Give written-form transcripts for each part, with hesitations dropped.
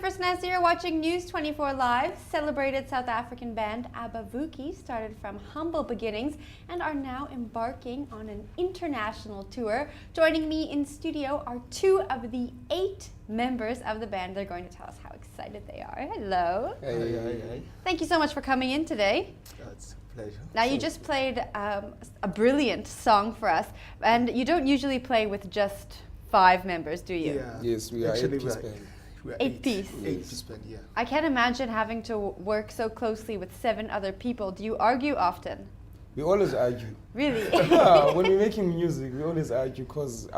Jennifer Snazzy, you're watching News 24 Live. Celebrated South African band Abavuki started from humble beginnings and are now embarking on an international tour. Joining me in studio are two of the 8 members of the band. They're going to tell us how excited they are. Hello. Hey. Thank you so much for coming in today. It's a pleasure. Now, you just played a brilliant song for us, and you don't usually play with just 5 members, do you? Yeah. Yes, we are Actually, 8-piece band. We're 8-piece. 8-piece band, yeah. I can't imagine having to work so closely with 7 other people. Do you argue often? We always argue. Really? Yeah, when we're making music, we always argue because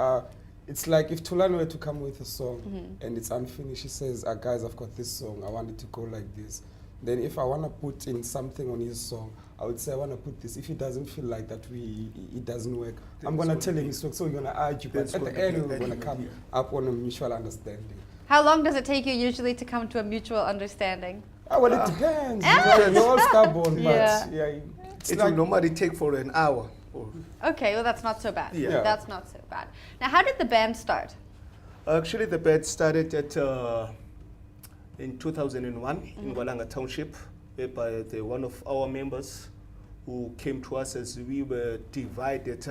it's like if Tulani were to come with a song and it's unfinished, she says, guys, I've got this song, I want it to go like this. Then if I want to put in something on his song, I would say I want to put this. If he doesn't feel like that, it doesn't work. I'm going to tell him, so we're going to argue, but at the end, we're going to come up on a mutual understanding. How long does it take you usually to come to a mutual understanding? Well, it depends. We're all stubborn, Yeah. but yeah, It will normally take for an hour. Okay, well, that's not so bad. Yeah. That's not so bad. Now, how did the band start? Actually, the band started in 2001 in Walanga Township, whereby one of our members who came to us as we were divided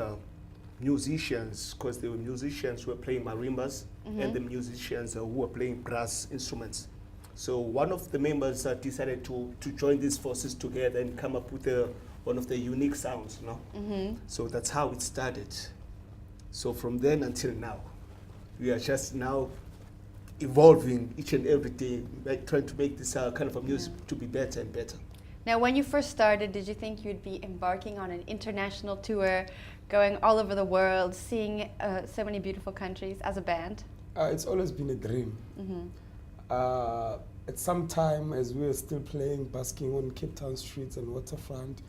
musicians, because there were musicians who were playing marimbas and the musicians who were playing brass instruments. So one of the members decided to join these forces together and come up with one of the unique sounds, you know? So that's how it started. So from then until now, we are just now evolving each and every day, like trying to make this kind of a music to be better and better. Now, when you first started, did you think you'd be embarking on an international tour, going all over the world, seeing so many beautiful countries as a band? It's always been a dream. At some time, as we were still playing, basking on Cape Town streets and waterfront,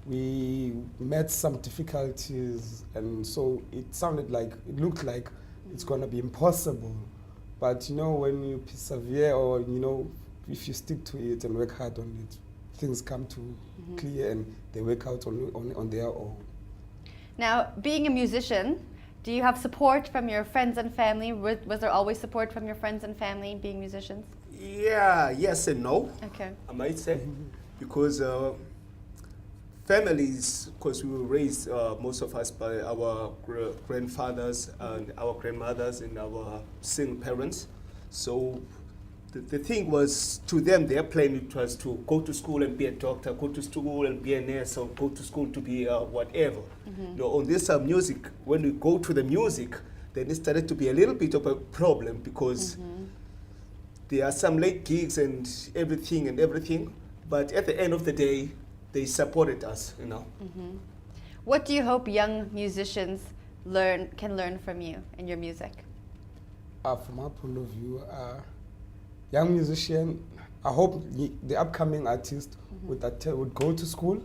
we met some difficulties, and so it looked like it's going to be impossible. But you know, when you persevere, or you know, if you stick to it and work hard on it, things come to clear and they work out on their own. Now, being a musician, do you have support from your friends and family? Was there always support from your friends and family being musicians? Yeah, yes and no. Okay. I might say, because families, because we were raised, most of us, by our grandfathers and our grandmothers and our single parents. So the thing was, to them, their plan it was to go to school and be a doctor, go to school and be a nurse, or go to school to be whatever. You know, on this music, when we go to the music, then it started to be a little bit of a problem, because there are some late gigs and everything, but at the end of the day, they supported us, you know. What do you hope young musicians can learn from you and your music? From our point of view, young musician, I hope the upcoming artist would go to school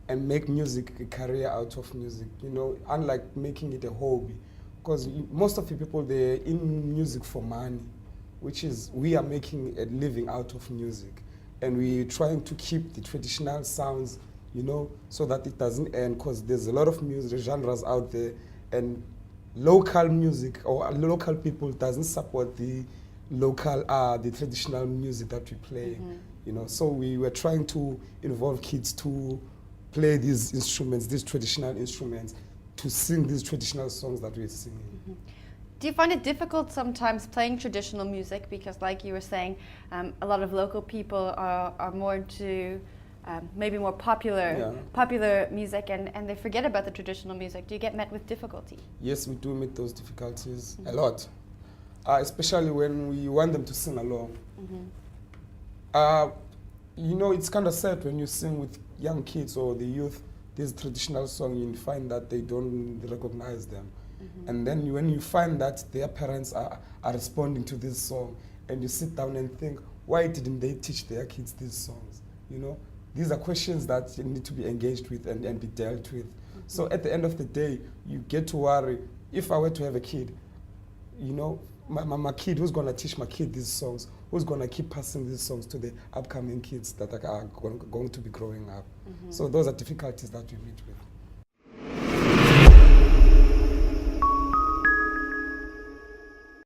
and make music a career out of music, you know, unlike making it a hobby. Because most of the people, they're in music for money, which is, we are making a living out of music. And we're trying to keep the traditional sounds, you know, so that it doesn't end, because there's a lot of music genres out there, and local music or local people doesn't support the local, the traditional music that we play, you know. So we were trying to involve kids to play these instruments, these traditional instruments, to sing these traditional songs that we're singing. Do you find it difficult sometimes playing traditional music? Because like you were saying, a lot of local people are more into maybe more popular music, and they forget about the traditional music. Do you get met with difficulty? Yes, we do meet those difficulties a lot, especially when we want them to sing along. You know, it's kind of sad when you sing with young kids or the youth this traditional song, you find that they don't recognize them. And then when you find that their parents are responding to this song, and you sit down and think, why didn't they teach their kids these songs? You know, these are questions that you need to be engaged with and be dealt with. So at the end of the day, you get to worry, if I were to have a kid, you know, my kid, who's going to teach my kid these songs? Who's going to keep passing these songs to the upcoming kids that are going to be growing up? So those are difficulties that we meet with.